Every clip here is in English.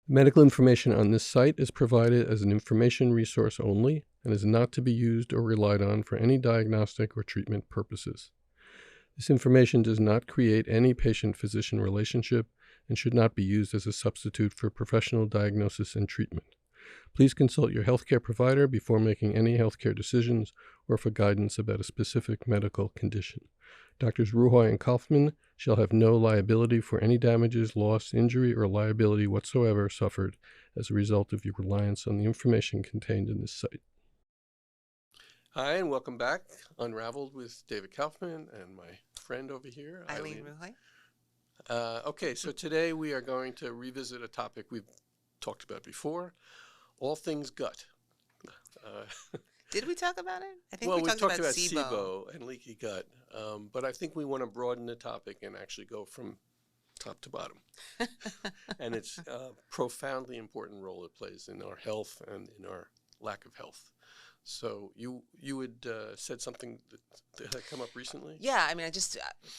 Medical information on this site is provided as an information resource only and is not to be used or relied on for any diagnostic or treatment purposes. This information does not create any patient-physician relationship and should not be used as a substitute for professional diagnosis and treatment. Please consult your healthcare provider before making any healthcare decisions or for guidance about a specific medical condition. Doctors Ruhoy and Kaufman shall have no liability for any damages, loss, injury, or liability whatsoever suffered as a result of your reliance on the information contained in this site. Hi, and welcome back. Unraveled with David Kaufman and my friend over here, Ilene Ruhoy. Okay, so today we are going to revisit a topic we've talked about before, all things gut. Did we talk about it? I think well, we talked about SIBO. and leaky gut, but I think we want to broaden the topic and actually go from top to bottom. And it's a profoundly important role it plays in our health and in our lack of health. So you had said something that had come up recently? Yeah, I mean,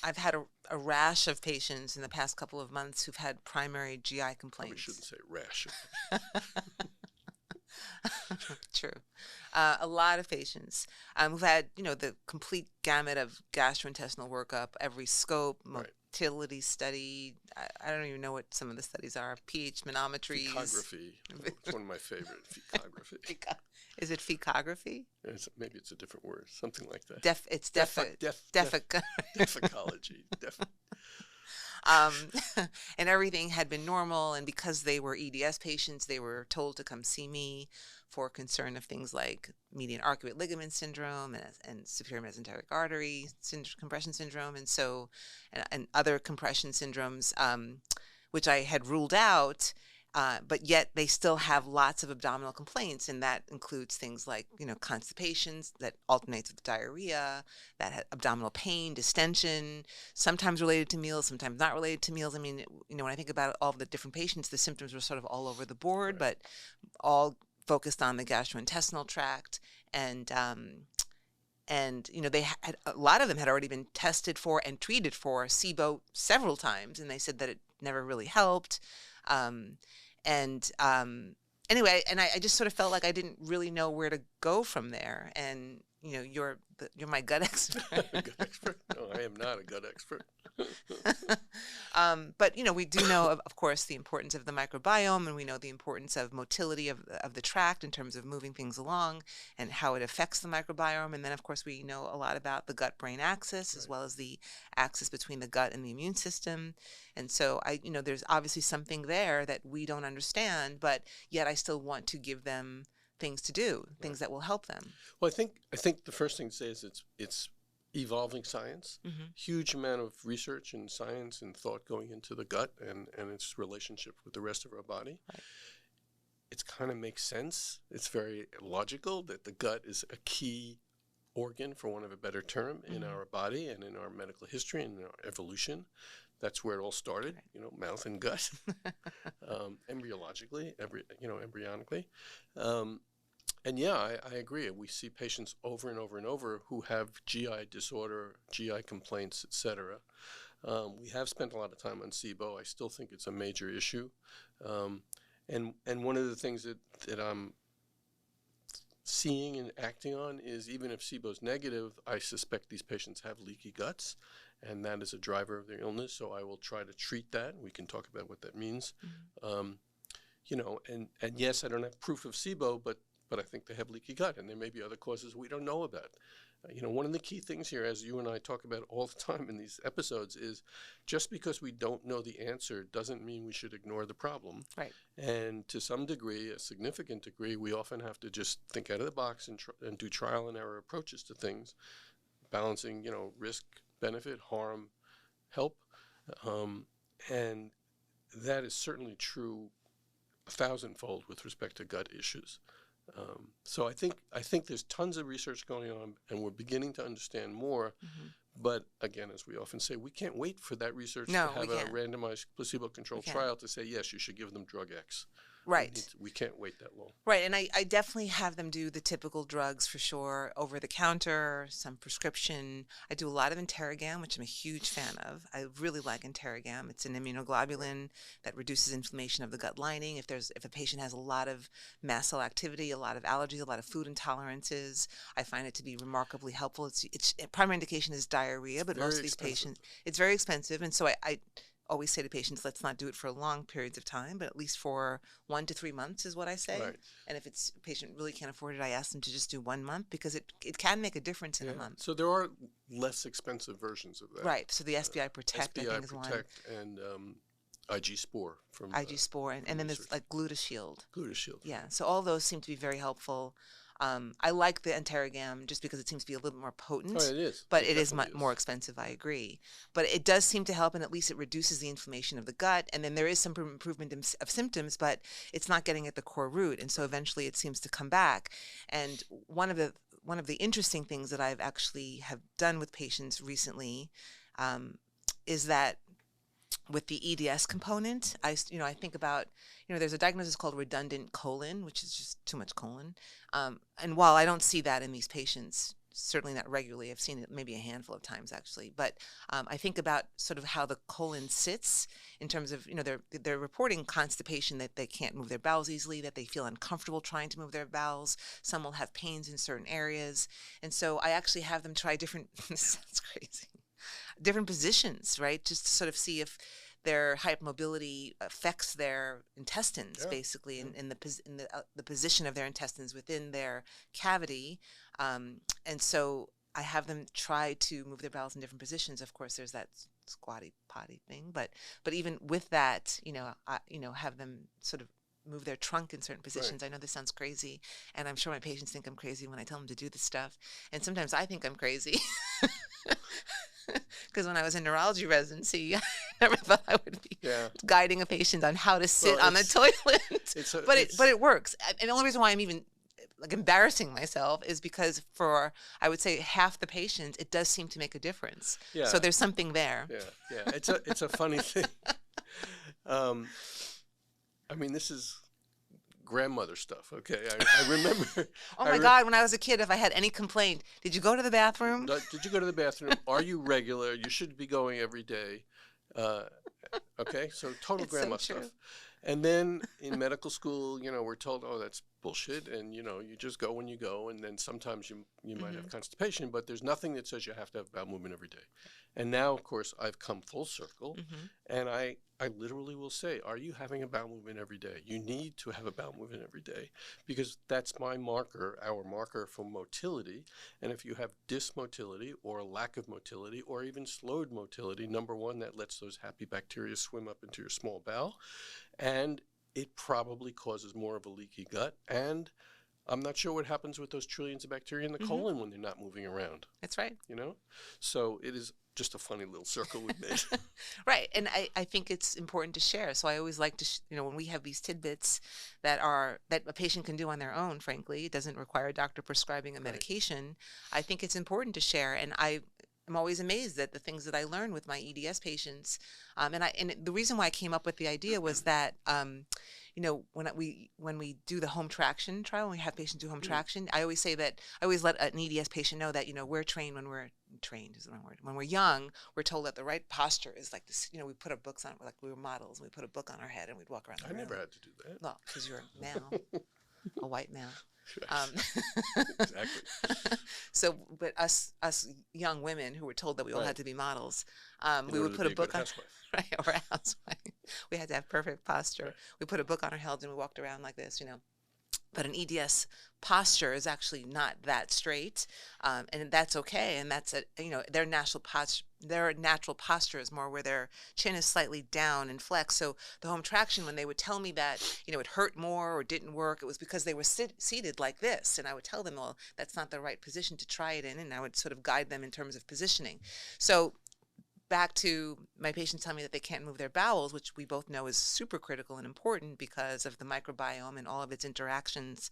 I've had a rash of patients in the past couple of months who've had primary GI complaints. We shouldn't say rash. True. A lot of patients who've had, the complete gamut of gastrointestinal workup, every scope, motility study. I don't even know what some of the studies are. pH manometries. Fecography. It's one of my favorite. Fecography. Is it fecography? Maybe it's a different word. Something like that. Defecology. And everything had been normal, and because they were EDS patients, they were told to come see me for concern of things like median arcuate ligament syndrome and superior mesenteric artery compression syndrome, and other compression syndromes, which I had ruled out. But yet they still have lots of abdominal complaints, and that includes things like, constipations that alternates with diarrhea, that had abdominal pain, distension, sometimes related to meals, sometimes not related to meals. I mean, when I think about all the different patients, the symptoms were sort of all over the board, but all focused on the gastrointestinal tract. And they had, a lot of them had already been tested for and treated for SIBO several times, and they said that it never really helped. Anyway, and I just sort of felt like I didn't really know where to go from there. And you're my gut expert. Gut expert? No, I am not a gut expert. But we do know, of course, the importance of the microbiome, and we know the importance of motility of the tract in terms of moving things along and how it affects the microbiome. And then, of course, we know a lot about the gut-brain axis, as well as the axis between the gut and the immune system. And so there's obviously something there that we don't understand, but yet I still want to give them things to do, things that will help them. Well, I think the first thing to say is it's evolving science. Mm-hmm. Huge amount of research and science and thought going into the gut and its relationship with the rest of our body. Right. It kind of makes sense. It's very logical that the gut is a key organ, for want of a better term, in our body and in our medical history and in our evolution. That's where it all started, mouth and gut, embryonically. And yeah, I agree. We see patients over and over and over who have GI disorder, GI complaints, etc. We have spent a lot of time on SIBO. I still think it's a major issue. And one of the things that I'm seeing and acting on is, even if SIBO is negative, I suspect these patients have leaky guts, and that is a driver of their illness. So I will try to treat that. We can talk about what that means. And yes, I don't have proof of SIBO, but I think they have leaky gut, and there may be other causes we don't know about. One of the key things here, as you and I talk about all the time in these episodes, is just because we don't know the answer doesn't mean we should ignore the problem. Right. And to some degree, a significant degree, we often have to just think out of the box and do trial and error approaches to things, balancing, risk, benefit, harm, help. And that is certainly true 1,000-fold with respect to gut issues. So I think there's tons of research going on, and we're beginning to understand more. Mm-hmm. But again, as we often say, we can't wait for that research to have a randomized placebo-controlled trial to say, yes, you should give them drug X. Right. We can't wait that long. Right, and I definitely have them do the typical drugs for sure, over the counter, some prescription. I do a lot of Interrogam, which I'm a huge fan of. I really like Interrogam. It's an immunoglobulin that reduces inflammation of the gut lining. If a patient has a lot of mast cell activity, a lot of allergies, a lot of food intolerances, I find it to be remarkably helpful. Its primary indication is diarrhea, but most of these patients, it's very expensive, and so I always say to patients, let's not do it for long periods of time, but at least for 1 to 3 months is what I say. Right. And if a patient really can't afford it, I ask them to just do 1 month, because it can make a difference in a month. So there are less expensive versions of that. Right. So the SBI Protect, I think, is one. SBI Protect and IG Spore from IG Spore, and then there's like GlutaShield. GlutaShield. Yeah. So all those seem to be very helpful. I like the Interrogam just because it seems to be a little bit more potent. Oh, it is. But it is more expensive, I agree. But it does seem to help, and at least it reduces the inflammation of the gut. And then there is some improvement of symptoms, but it's not getting at the core root. And so eventually it seems to come back. And one of the interesting things that I've actually have done with patients recently is that with the EDS component, I think about, there's a diagnosis called redundant colon, which is just too much colon. And while I don't see that in these patients, certainly not regularly, I've seen it maybe a handful of times actually, but I think about sort of how the colon sits in terms of, they're reporting constipation, that they can't move their bowels easily, that they feel uncomfortable trying to move their bowels. Some will have pains in certain areas. And so I actually have them try different, this sounds crazy, different positions, right? Just to sort of see if their hypermobility affects their intestines, basically, in the position of their intestines within their cavity. And so I have them try to move their bowels in different positions. Of course, there's that squatty potty thing, but even with that, have them sort of move their trunk in certain positions. Right. I know this sounds crazy, and I'm sure my patients think I'm crazy when I tell them to do this stuff. And sometimes I think I'm crazy. Because when I was in neurology residency, I never thought I would be guiding a patient on how to sit on the toilet. But it works. And the only reason why I'm even embarrassing myself is because for, I would say, half the patients, it does seem to make a difference. Yeah. So there's something there. Yeah. It's a funny thing. I mean, this is grandmother stuff, okay? I remember. Oh my God, when I was a kid, if I had any complaint, did you go to the bathroom? Did you go to the bathroom? Are you regular? You should be going every day. Okay, so total grandma stuff. And then in medical school, we're told, oh, that's bullshit, and you just go when you go, and then sometimes you might have constipation, but there's nothing that says you have to have bowel movement every day. And now, of course, I've come full circle, and I literally will say, are you having a bowel movement every day? You need to have a bowel movement every day, because that's my marker, our marker for motility. And if you have dysmotility or a lack of motility or even slowed motility, number one, that lets those happy bacteria swim up into your small bowel, and it probably causes more of a leaky gut. And I'm not sure what happens with those trillions of bacteria in the colon when they're not moving around. That's right. So it is just a funny little circle we've made. Right. And I think it's important to share. So I always like to, when we have these tidbits that a patient can do on their own, frankly, it doesn't require a doctor prescribing a medication. I think it's important to share. And I'm always amazed at the things that I learn with my EDS patients. And the reason why I came up with the idea was that, when we do the home traction trial, when we have patients do home traction, I always say that I always let an EDS patient know that, we're trained when we're trained is the wrong word. When we're young, we're told that the right posture is like this. We put our books on, like we were models. We put a book on our head and we'd walk around the room. I never had to do that. Well, because you're a male, a white male. Exactly. So, but us young women who were told that we all had to be models, we would put a book on, right, or a housewife. We had to have perfect posture. We put a book on our heads and we walked around like this, But an EDS posture is actually not that straight, and that's okay. And that's their natural posture is more where their chin is slightly down and flexed. So the home traction, when they would tell me that it hurt more or didn't work, it was because they were seated like this, and I would tell them, well, that's not the right position to try it in, and I would sort of guide them in terms of positioning. So back to my patients telling me that they can't move their bowels, which we both know is super critical and important because of the microbiome and all of its interactions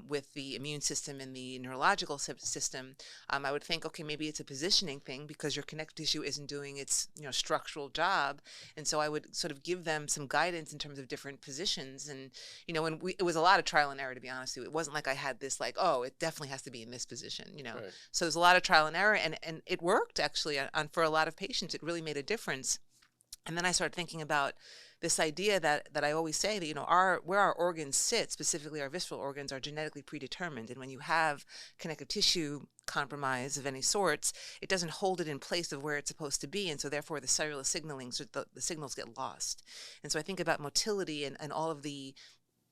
with the immune system and the neurological system, I would think, okay, maybe it's a positioning thing because your connective tissue isn't doing its structural job. And so I would sort of give them some guidance in terms of different positions. And, it was a lot of trial and error, to be honest with you. It wasn't like I had this like, oh, it definitely has to be in this position, Right. So there's a lot of trial and error, and it worked actually for a lot of patients. It really made a difference. And then I started thinking about this idea that I always say that where our organs sit, specifically our visceral organs, are genetically predetermined. And when you have connective tissue compromise of any sorts, it doesn't hold it in place of where it's supposed to be, and so therefore the cellular signaling, so the signals get lost. And so I think about motility and all of the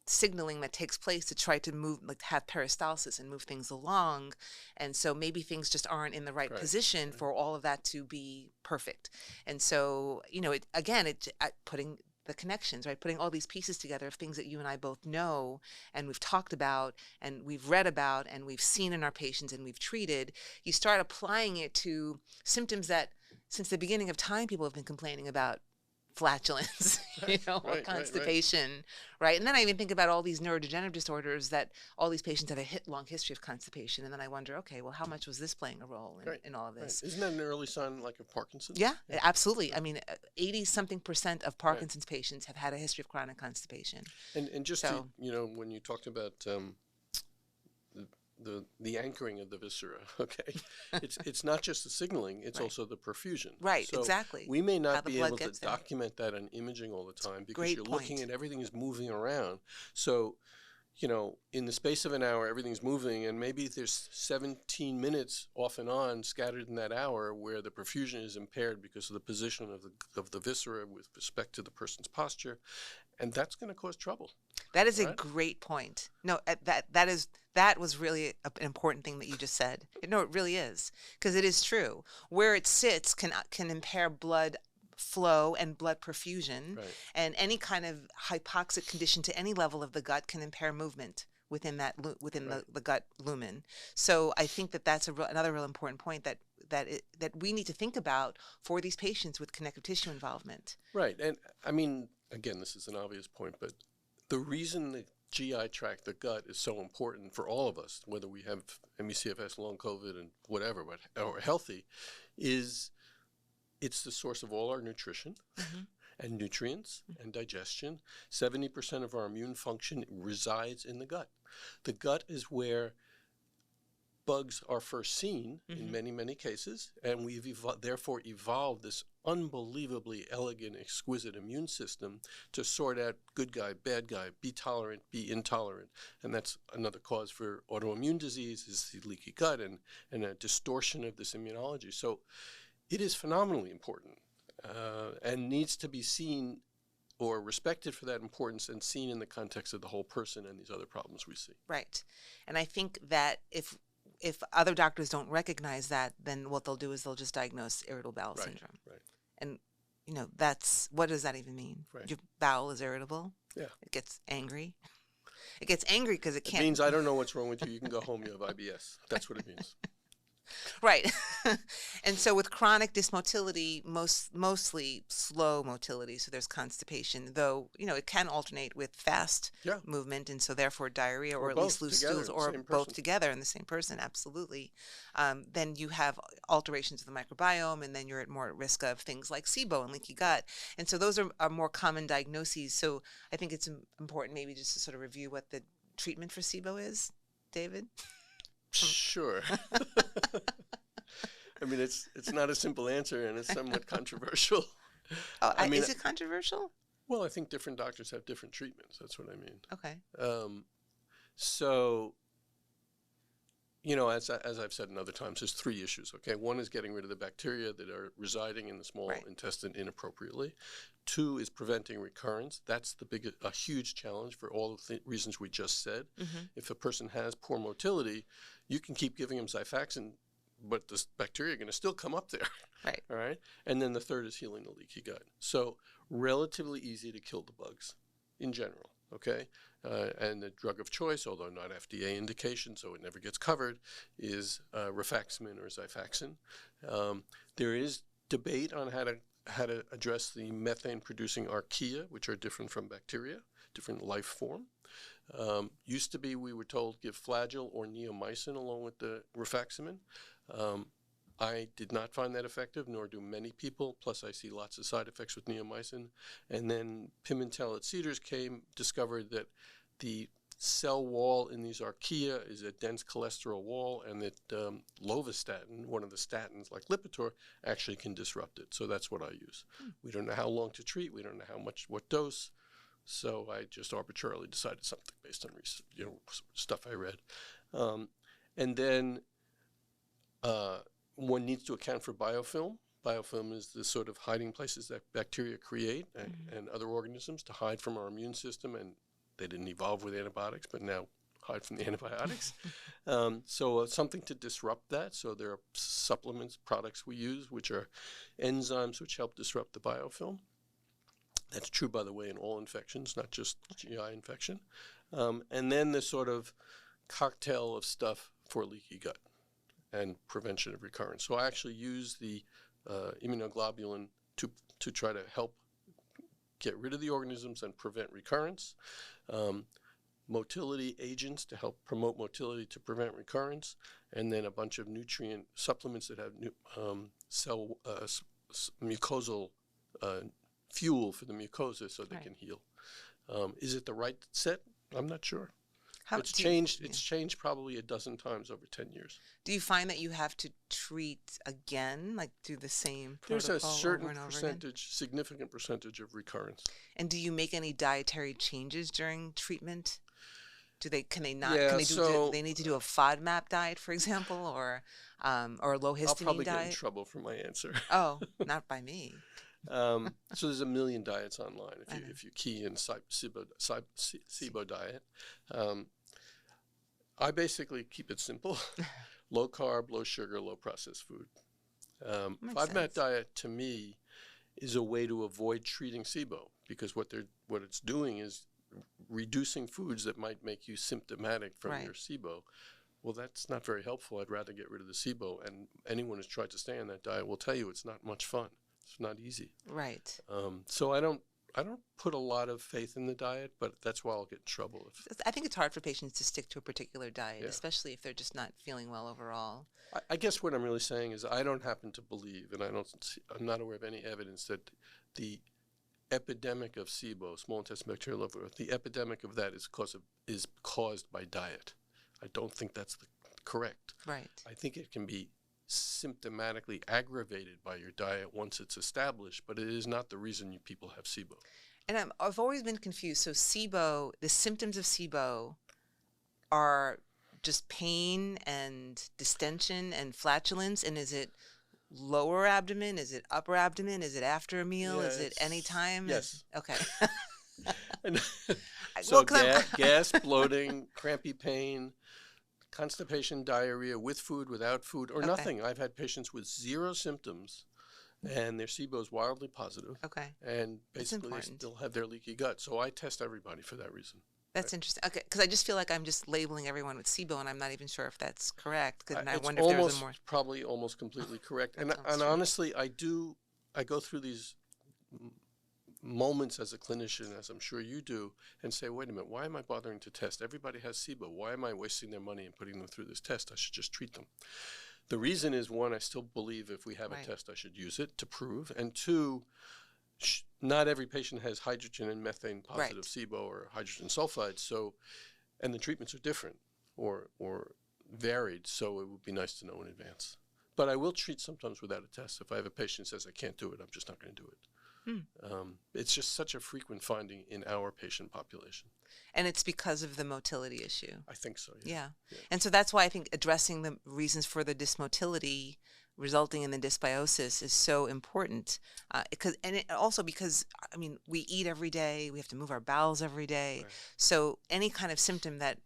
signaling that takes place to try to move, like have peristalsis and move things along. And so maybe things just aren't in the right position for all of that to be perfect. And so, putting the connections, right? Putting all these pieces together of things that you and I both know and we've talked about and we've read about and we've seen in our patients and we've treated, you start applying it to symptoms that since the beginning of time people have been complaining about. Flatulence, or constipation, right? And then I even think about all these neurodegenerative disorders that all these patients have a long history of constipation. And then I wonder, okay, well, how much was this playing a role in all of this? Isn't that an early sign like of Parkinson's? Yeah, absolutely. I mean, 80-something% of Parkinson's patients have had a history of chronic constipation. And just to, when you talked about the anchoring of the viscera, okay, it's not just the signaling, it's also the perfusion. Right, so exactly. We may not be able to document that on imaging all the time because you're looking at everything is moving around. So, in the space of an hour, everything's moving, and maybe there's 17 minutes off and on scattered in that hour where the perfusion is impaired because of the position of the viscera with respect to the person's posture, and that's going to cause trouble. That is a great point. No, that was really an important thing that you just said. No, it really is, because it is true. Where it sits can impair blood flow and blood perfusion, and any kind of hypoxic condition to any level of the gut can impair movement within the gut lumen. So I think that's another real important point that we need to think about for these patients with connective tissue involvement. Right, and I mean, again, this is an obvious point, but the reason the GI tract, the gut, is so important for all of us, whether we have ME/CFS, long COVID, and whatever, or healthy, is it's the source of all our nutrition and nutrients and digestion. 70% of our immune function resides in the gut. The gut is where bugs are first seen in many, many cases, and we've therefore evolved this unbelievably elegant, exquisite immune system to sort out good guy, bad guy, be tolerant, be intolerant. And that's another cause for autoimmune disease, is the leaky gut and a distortion of this immunology. So it is phenomenally important and needs to be seen or respected for that importance and seen in the context of the whole person and these other problems we see. Right. And I think that if other doctors don't recognize that, then what they'll do is they'll just diagnose irritable bowel syndrome. Right. And, what does that even mean? Right. Your bowel is irritable? Yeah. It gets angry? It gets angry because it can't. It means I don't know what's wrong with you. You can go home. You have IBS. That's what it means. Right. And so with chronic dysmotility, mostly slow motility, so there's constipation, though, it can alternate with fast movement, and so therefore diarrhea or at least loose stools, or both together in the same person, absolutely. Then you have alterations of the microbiome, and then you're more at risk of things like SIBO and leaky gut. And so those are more common diagnoses. So I think it's important maybe just to sort of review what the treatment for SIBO is, David. Sure. I mean, it's not a simple answer, and it's somewhat controversial. Oh, is it controversial? Well, I think different doctors have different treatments. That's what I mean. Okay. So, as I've said in other times, there's three issues. Okay, one is getting rid of the bacteria that are residing in the small intestine inappropriately. Two is preventing recurrence. That's a huge challenge for all of the reasons we just said. If a person has poor motility, you can keep giving them Xifaxan, but the bacteria are going to still come up there. Right. All right. And then the third is healing the leaky gut. So relatively easy to kill the bugs in general. Okay. And the drug of choice, although not FDA indication, so it never gets covered, is rifaximin or Xifaxan. There is debate on how to address the methane-producing archaea, which are different from bacteria, different life form. Used to be we were told give Flagyl or neomycin along with the rifaximin. I did not find that effective, nor do many people. Plus, I see lots of side effects with neomycin. And then Pimentel at Cedars discovered that the cell wall in these archaea is a dense cholesterol wall, and that lovastatin, one of the statins like Lipitor, actually can disrupt it. So that's what I use. We don't know how long to treat. We don't know what dose. So I just arbitrarily decided something based on stuff I read. And then one needs to account for biofilm. Biofilm is the sort of hiding places that bacteria create and other organisms to hide from our immune system. And they didn't evolve with antibiotics, but now hide from the antibiotics. So something to disrupt that. So there are supplements, products we use, which are enzymes which help disrupt the biofilm. That's true, by the way, in all infections, not just GI infection. And then the sort of cocktail of stuff for leaky gut and prevention of recurrence. So I actually use the immunoglobulin to try to help get rid of the organisms and prevent recurrence. Motility agents to help promote motility to prevent recurrence, and then a bunch of nutrient supplements that have mucosal fuel for the mucosa so they can heal. Is it the right set? I'm not sure. It's changed probably a dozen times over 10 years. Do you find that you have to treat again, like do the same protocol There's a certain over and over percentage, again? significant percentage of recurrence. And do you make any dietary changes during treatment? Can they need to do a FODMAP diet, for example, or a low histamine diet? I'll probably get in trouble for my answer. Oh, not by me. So there's a million diets online if you key in SIBO diet. I basically keep it simple: low carb, low sugar, low processed food. FODMAP diet to me is a way to avoid treating SIBO, because what it's doing is reducing foods that might make you symptomatic from your SIBO. Well, that's not very helpful. I'd rather get rid of the SIBO, and anyone who's tried to stay on that diet will tell you it's not much fun. It's not easy. Right. So I don't put a lot of faith in the diet, but that's why I'll get in trouble. I think it's hard for patients to stick to a particular diet, especially if they're just not feeling well overall. I guess what I'm really saying is I don't happen to believe, and I'm not aware of any evidence that the epidemic of SIBO, small intestinal bacterial overgrowth, the epidemic of that is caused by diet. I don't think that's correct. Right. I think it can be symptomatically aggravated by your diet once it's established, but it is not the reason people have SIBO. And I've always been confused. So SIBO, the symptoms of SIBO are just pain and distension and flatulence, and is it lower abdomen? Is it upper abdomen? Is it after a meal? Is it any time? Yes. Okay. So gas, bloating, crampy pain, constipation, diarrhea, with food, without food, or nothing. I've had patients with zero symptoms, and their SIBO is wildly positive. Okay. And basically they still have their leaky gut. So I test everybody for that reason. That's interesting. Okay, because I just feel like I'm just labeling everyone with SIBO, and I'm not even sure if that's correct. And I wonder if there's a more probably almost completely correct. And honestly, I go through these moments as a clinician, as I'm sure you do, and say, wait a minute, why am I bothering to test? Everybody has SIBO. Why am I wasting their money and putting them through this test? I should just treat them. The reason is, one, I still believe if we have a test, I should use it to prove. And two, not every patient has hydrogen and methane positive SIBO or hydrogen sulfide. So, and the treatments are different or varied. So it would be nice to know in advance. But I will treat sometimes without a test. If I have a patient who says I can't do it, I'm just not going to do it. It's just such a frequent finding in our patient population. And it's because of the motility issue. I think so, yeah. And so that's why I think addressing the reasons for the dysmotility resulting in the dysbiosis is so important. Because I mean, we eat every day, we have to move our bowels every day. Right. So any kind of symptom that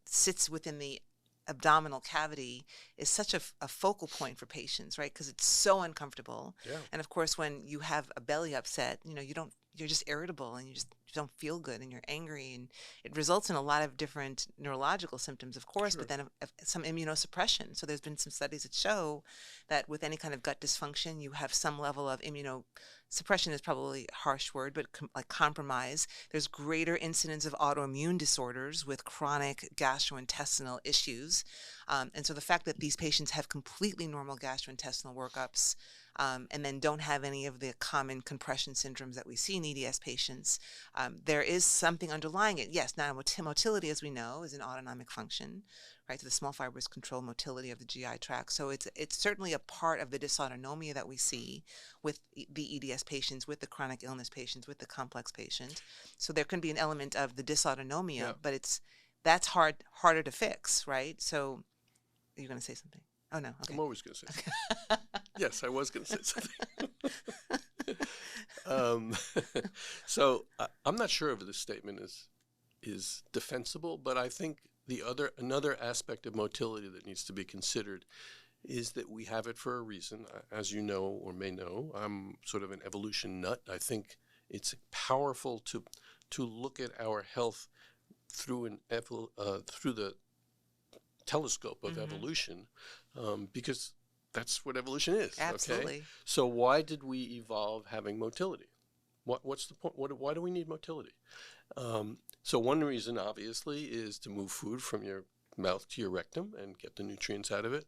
sits within the abdominal cavity is such a focal point for patients, right? Because it's so uncomfortable. Yeah. And of course, when you have a belly upset, you you're just irritable and you just don't feel good and you're angry, and it results in a lot of different neurological symptoms, of course, Sure. but then some immunosuppression. So there's been some studies that show that with any kind of gut dysfunction, you have some level of immunosuppression is probably a harsh word, but like compromise. There's greater incidence of autoimmune disorders with chronic gastrointestinal issues. And so the fact that these patients have completely normal gastrointestinal workups, and then don't have any of the common compression syndromes that we see in EDS patients, there is something underlying it. Yes, now motility, as we know, is an autonomic function, right? So the small fibers control motility of the GI tract. So it's certainly a part of the dysautonomia that we see with the EDS patients, with the chronic illness patients, with the complex patient. So there can be an element of the dysautonomia, Yeah. but that's harder to fix, right? So are you going to say something? Oh, no. Okay. I'm always going to say something. Yes, I was going to say something. So I'm not sure if this statement is defensible, but I think another aspect of motility that needs to be considered is that we have it for a reason. As you know or may know, I'm sort of an evolution nut. I think it's powerful to look at our health through the telescope of evolution, because that's what evolution is. Absolutely. Okay? So why did we evolve having motility? What's the point? Why do we need motility? So one reason, obviously, is to move food from your mouth to your rectum and get the nutrients out of it.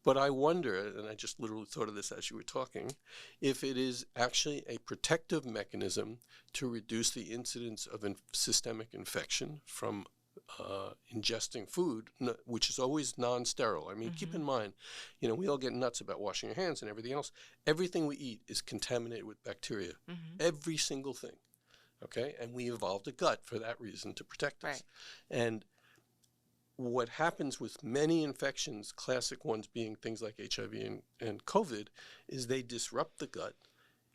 But I wonder, and I just literally thought of this as you were talking, if it is actually a protective mechanism to reduce the incidence of systemic infection from ingesting food, which is always non-sterile. I mean, keep in mind, we all get nuts about washing your hands and everything else. Everything we eat is contaminated with bacteria. Every single thing. Okay? And we evolved a gut for that reason, to protect us. Right. And what happens with many infections, classic ones being things like HIV and COVID, is they disrupt the gut,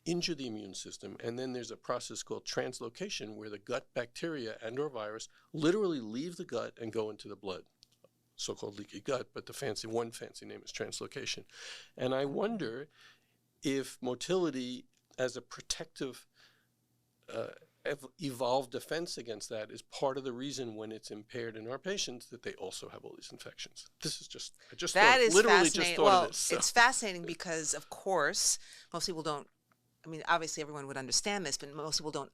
injure the immune system, and then there's a process called translocation where the gut bacteria and or virus literally leave the gut and go into the blood, so-called leaky gut, but the fancy name is translocation. And I wonder if motility as a protective evolved defense against that is part of the reason when it's impaired in our patients that they also have all these infections. This is just, I just That thought, is literally fascinating. just thought Well, of this. So. it's fascinating because, of course, most people don't, I mean, obviously everyone would understand this, but most people don't,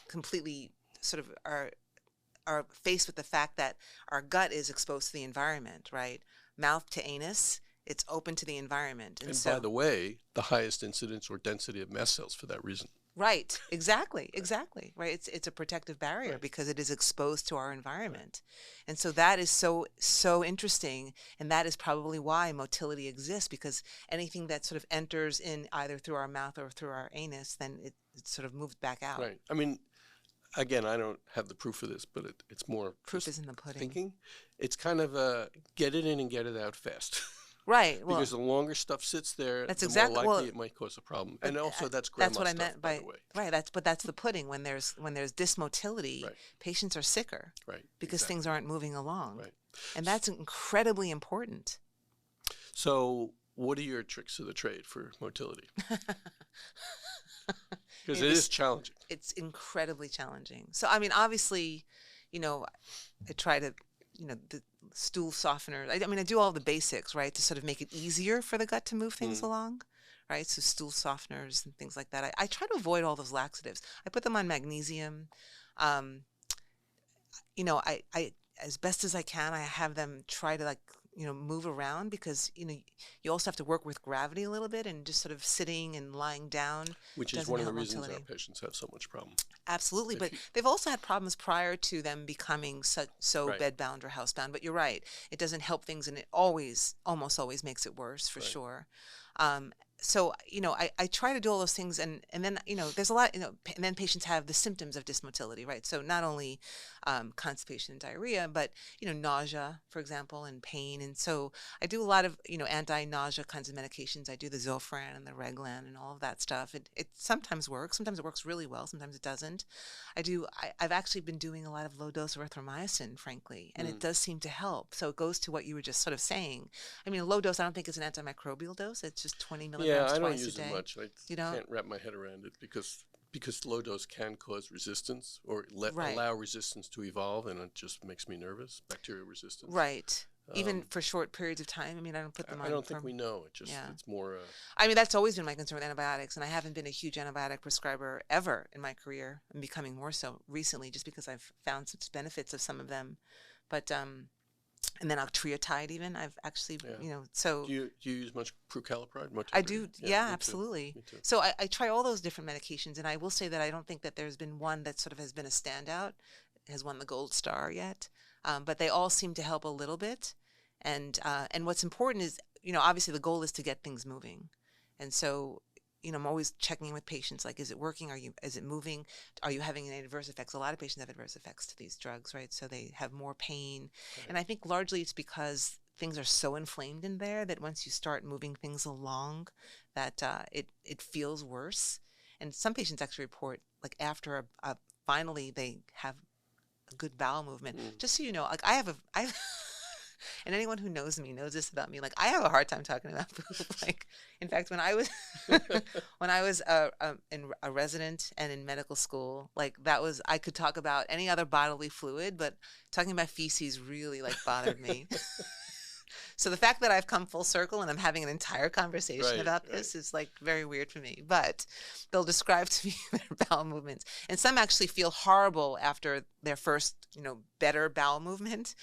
completely sort of are faced with the fact that our gut is exposed to the environment, right? Mouth to anus, it's open to the environment. And by the way, the highest incidence or density of mast cells for that reason. Right, exactly, right? It's a protective barrier Right. because it is exposed to our environment. And so that is so interesting, and that is probably why motility exists, because anything that sort of enters in either through our mouth or through our anus, then it sort of moves back out. Right. I mean, again, I don't have the proof for this, but it's more Proof is in the pudding. thinking. It's kind of a get it in and get it out fast. Right. Well, because the longer stuff sits there, that's the exactly, more likely it might cause a problem. And also that's grandma what I stuff, meant by the way. Right. That's the pudding. When there's dysmotility, Right. patients are sicker. Right. Because Exactly. things aren't moving along. Right. And that's incredibly important. So what are your tricks of the trade for motility? Because it is challenging. It's incredibly challenging. So, I mean, obviously, I try to, the stool softener. I do all the basics, right, to sort of make it easier for the gut to move things along, right? So stool softeners and things like that. I try to avoid all those laxatives. I put them on magnesium. I as best as I can, I have them try to move around, because, you also have to work with gravity a little bit, and just sort of sitting and lying down. Which is one of the reasons our patients have so much problem. Absolutely. But they've also had problems prior to them becoming so Right. bedbound or housebound. But you're right. It doesn't help things, and it almost always makes it worse, for Right. sure. So, I try to do all those things, and then, there's a lot, and then patients have the symptoms of dysmotility, right? So not only constipation and diarrhea, but, nausea, for example, and pain. And so I do a lot of, anti-nausea kinds of medications. I do the Zofran and the Reglan and all of that stuff. It sometimes works. Sometimes it works really well. Sometimes it doesn't. I've actually been doing a lot of low dose erythromycin, frankly, and it does seem to help. So it goes to what you were just sort of saying. I mean, a low dose, I don't think it's an antimicrobial dose. It's just 20 milligrams I don't twice use a day. it much. I can't wrap my head around it because because low dose can cause resistance or Right. allow resistance to evolve, and it just makes me nervous. Bacterial resistance. Right. Even for short periods of time. I mean, I don't put them on. I don't think we know. It just it's more. I mean, that's always been my concern with antibiotics, and I haven't been a huge antibiotic prescriber ever in my career. I'm becoming more so recently, just because I've found such benefits of some of them. But and then octreotide, even I've actually, so. Do you use much prucalopride? I do, yeah, me absolutely. Too. Me too. So I try all those different medications, and I will say that I don't think that there's been one that sort of has been a standout, has won the gold star yet. But they all seem to help a little bit. And what's important is, obviously the goal is to get things moving. And so, I'm always checking in with patients, like, is it working? Is it moving? Are you having any adverse effects? A lot of patients have adverse effects to these drugs, right? So they have more pain. Right. And I think largely it's because things are so inflamed in there that once you start moving things along, that it feels worse. And some patients actually report, like, after finally they have a good bowel movement. Just so you know, like, I and anyone who knows me knows this about me. Like, I have a hard time talking about poop. Like, in fact, when I was a resident and in medical school, like, I could talk about any other bodily fluid, but talking about feces really, like, bothered me. So the fact that I've come full circle and I'm having an entire conversation about this is, like, very weird for me. But they'll describe to me their bowel movements. And some actually feel horrible after their first, better bowel movement.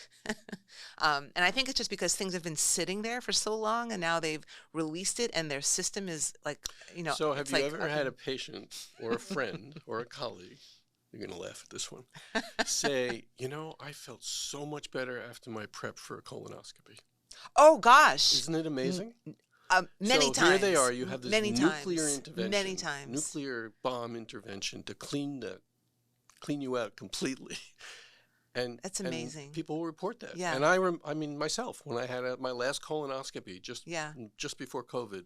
And I think it's just because things have been sitting there for so long, and now they've released it, and their system is, like, So have you ever had a patient or a friend or a colleague, you're going to laugh at this one, say, I felt so much better after my prep for a colonoscopy? Oh, gosh. Isn't it amazing? Many times. Here they are. You have this nuclear intervention. Many times. Nuclear bomb intervention to clean you out completely. And that's amazing. And people will report that. Yeah. And I mean, myself, when I had my last colonoscopy just before COVID,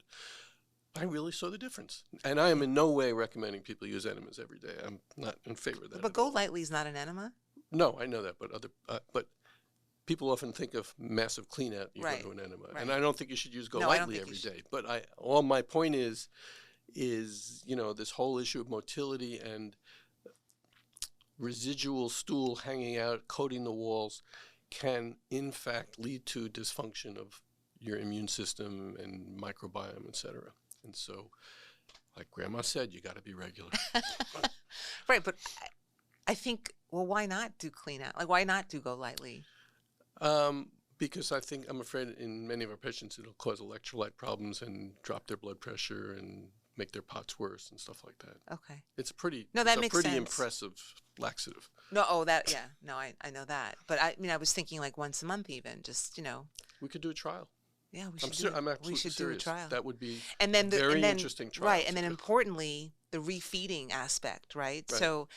I really saw the difference. And I am in no way recommending people use enemas every day. I'm not in favor of that. But Go Lightly is not an enema? No, I know that. But people often think of massive clean out, you go to an enema. Right. And I don't think you should use Go Lightly every day. But all my point is, this whole issue of motility and residual stool hanging out, coating the walls, can in fact lead to dysfunction of your immune system and microbiome, etc. And so, like Grandma said, you got to be regular. Right, but I think, well, why not do clean out? Like, why not do Go Lightly? Because I'm afraid in many of our patients it'll cause electrolyte problems and drop their blood pressure and make their POTS worse and stuff like that. Okay. It's pretty impressive laxative. No, I know that. But I was thinking, like, once a month even, just, We could do a trial. Yeah, we should do a trial. That would be very interesting trial. Right, and then importantly, the refeeding aspect, right? So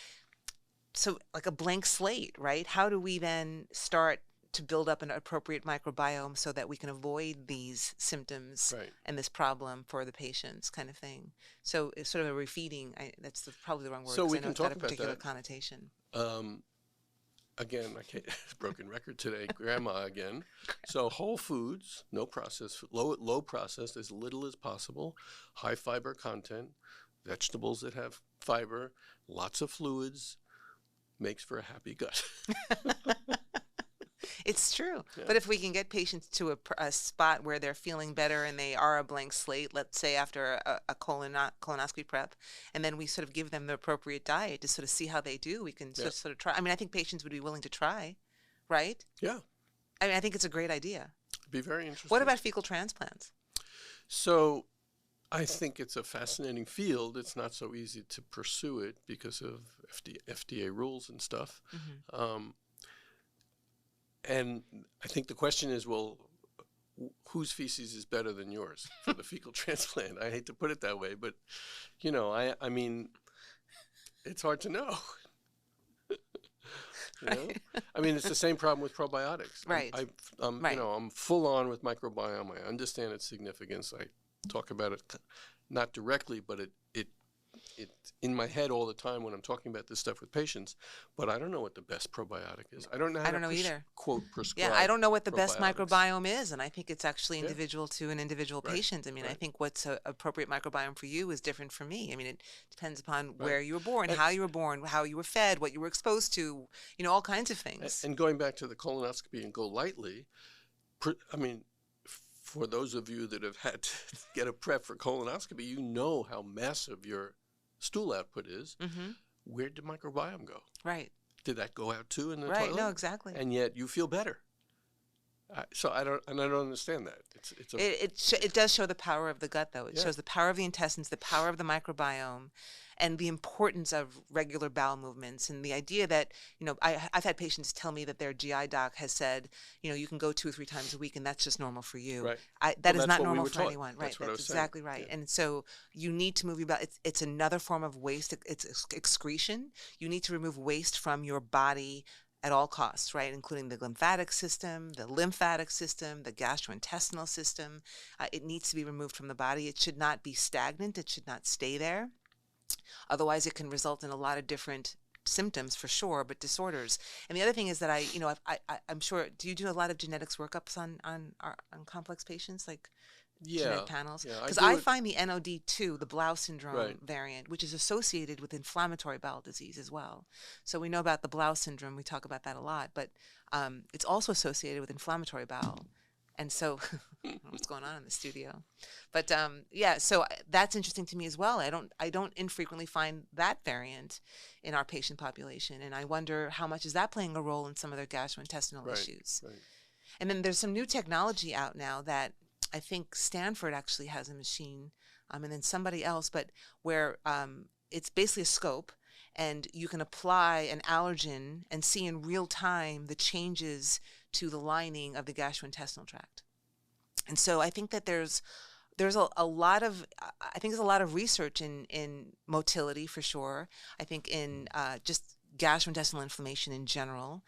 like a blank slate, right? How do we then start to build up an appropriate microbiome so that we can avoid these symptoms and this problem for the patients, kind of thing? So it's sort of a refeeding. That's probably the wrong word. So we can talk about a particular connotation. Again, I can't, broken record today, Grandma again. So whole foods, no processed, low processed, as little as possible, high fiber content, vegetables that have fiber, lots of fluids, makes for a happy gut. It's true. Yeah. But if we can get patients to a spot where they're feeling better and they are a blank slate, let's say after a colonoscopy prep, and then we sort of give them the appropriate diet to sort of see how they do, we can sort of try. I mean, I think patients would be willing to try, right? Yeah. I mean, I think it's a great idea. It'd be very interesting. What about fecal transplants? So I think it's a fascinating field. It's not so easy to pursue it because of FDA rules and stuff. Mm-hmm. And I think the question is, well, whose feces is better than yours for the fecal transplant? I hate to put it that way, but, I mean, it's hard to know. I mean, it's the same problem with probiotics. Right. I'm full on with microbiome. I understand its significance. I talk about it not directly, but it's in my head all the time when I'm talking about this stuff with patients, but I don't know what the best probiotic is. I don't know how I don't know either. quote prescribe. Yeah, I don't know what the best probiotics. microbiome is, and I think it's actually Yeah. individual to an individual Right, patient. I mean, I right. think what's a appropriate microbiome for you is different from me. I mean, it depends upon Right. where you were born, And- how you were born, how you were fed, what you were exposed to, all kinds of things. And going back to the colonoscopy and go lightly, I mean, for those of you that have had to get a prep for colonoscopy, you know how massive your stool output is. Mm-hmm. Where did microbiome go? Right. Did that go out too in the Right. toilet? No, exactly. And yet you feel better. So I don't understand that. It does show the power of the gut, though. It Yeah. shows the power of the intestines, the power of the microbiome, and the importance of regular bowel movements. And the idea that, I've had patients tell me that their GI doc has said, you can go 2 or 3 times a week, and that's just normal for you. Right. That is Well, that's not what we normal were for taught. anyone. Right. That's what I was exactly saying. right. Yeah. And so you need to move your bowel. It's another form of waste. It's excretion. You need to remove waste from your body at all costs, right? Including the lymphatic system, the gastrointestinal system. It needs to be removed from the body. It should not be stagnant. It should not stay there. Otherwise, it can result in a lot of different symptoms for sure, but disorders. And the other thing is that I'm sure, do you do a lot of genetics workups on complex patients, like genetic panels? Yeah, Because I I do find the NOD2, the Blau syndrome Right. variant, which is associated with inflammatory bowel disease as well. So we know about the Blau syndrome. We talk about that a lot, but it's also associated with inflammatory bowel. And so what's going on in the studio? But so that's interesting to me as well. I don't infrequently find that variant in our patient population. And I wonder how much is that playing a role in some of their gastrointestinal Right, issues. right. And then there's some new technology out now that I think Stanford actually has a machine, and then somebody else, but where it's basically a scope, and you can apply an allergen and see in real time the changes to the lining of the gastrointestinal tract. And so I think that there's a lot of research in motility for sure. I think in just gastrointestinal inflammation in general.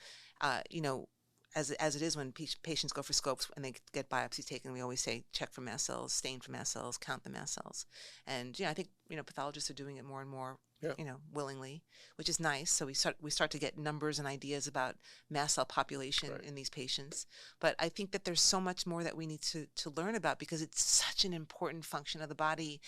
As it is when patients go for scopes and they get biopsies taken, we always say check for mast cells, stain for mast cells, count the mast cells. And I think pathologists are doing it more and more, Yeah. willingly, which is nice. So we start to get numbers and ideas about mast cell population Right. in these patients. But I think that there's so much more that we need to learn about, because it's such an important function of the body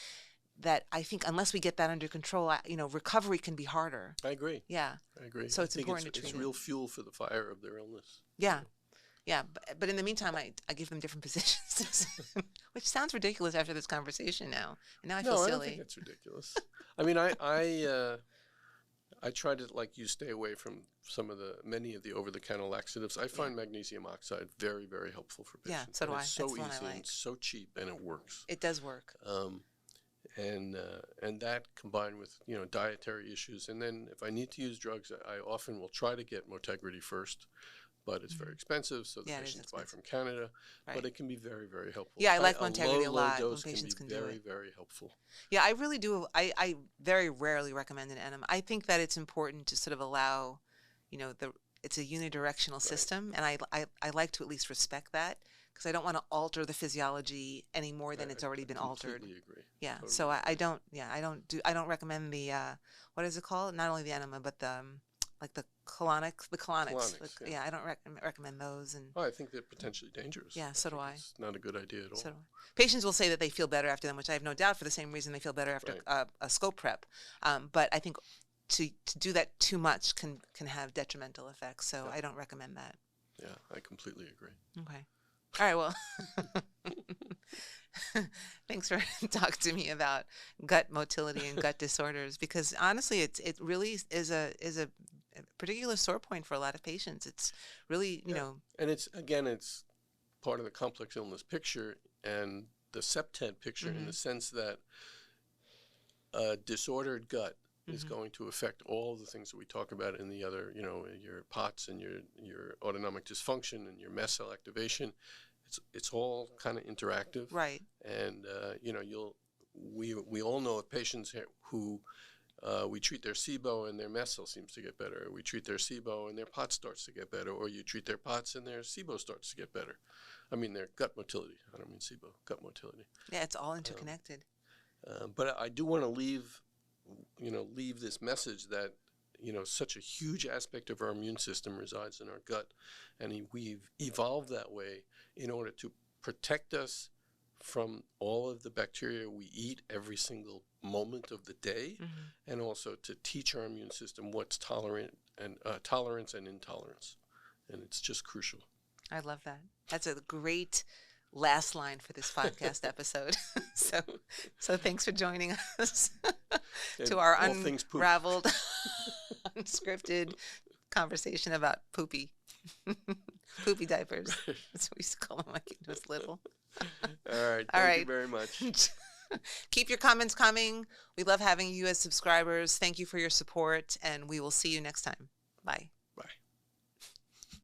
that I think unless we get that under control, recovery can be harder. I agree. Yeah. I agree. So it's I think important to treat it's it. real fuel for the fire of their illness. Yeah. Yeah. But in the meantime, I give them different positions, which sounds ridiculous after this conversation now. And now I feel No, I silly. don't think it's ridiculous. I mean, I try to, like you, stay away from many of the over-the-counter laxatives. I find magnesium oxide very, very helpful for patients. Yeah, so do And I. It's so That's the one I easy like. and so cheap, and it works. It does work. And that combined with dietary issues, and then if I need to use drugs, I often will try to get Motegrity first, but it's very expensive, so the Yeah, it is patients buy from expensive. Canada. Right. But it can be very, very helpful. Yeah, I like A Motegrity a low lot when dose patients can can be do very, it. very helpful. Yeah, I really do. I very rarely recommend an enema. I think that it's important to sort of allow, it's a unidirectional system, and I like to at least respect that, because I don't want to alter the physiology any more than it's already been altered. Completely agree. Yeah. Totally So I agree. don't recommend the what is it called? Not only the enema, but the the colonics. Colonics, I don't recommend those. And Oh, I think they're potentially dangerous. Yeah, so do think I. It's not a good idea at all. so patients will say that they feel better after them, which I have no doubt, for the same reason they feel better after Right. a scope prep. But I think to do that too much can have detrimental effects. So Yeah. I don't recommend that. Yeah, I completely agree. Okay. All right. Well, thanks for talking to me about gut motility and gut disorders, because honestly, it really is a particular sore point for a lot of patients. It's really, And it's part of the complex illness picture and the septet picture, in the sense that a disordered gut is going to affect all the things that we talk about in the other, your POTS and your autonomic dysfunction and your mast cell activation. It's all kind of interactive. right. And we all know of patients who we treat their SIBO and their mast cell seems to get better. We treat their SIBO and their POTS starts to get better. Or you treat their POTS and their SIBO starts to get better. I mean, their gut motility. I don't mean SIBO, gut motility. Yeah, it's all interconnected. But I do want to leave leave this message that, such a huge aspect of our immune system resides in our gut. And we've evolved that way in order to protect us from all of the bacteria we eat every single moment of the day, and also to teach our immune system what's tolerance and intolerance. And it's just crucial. I love that. That's a great last line for this podcast episode. So thanks for joining us to our unraveled, unscripted conversation about poopy diapers. That's what we used to call them when my kid was little. All right. Thank you very much. Keep your comments coming. We love having you as subscribers. Thank you for your support, and we will see you next time. Bye.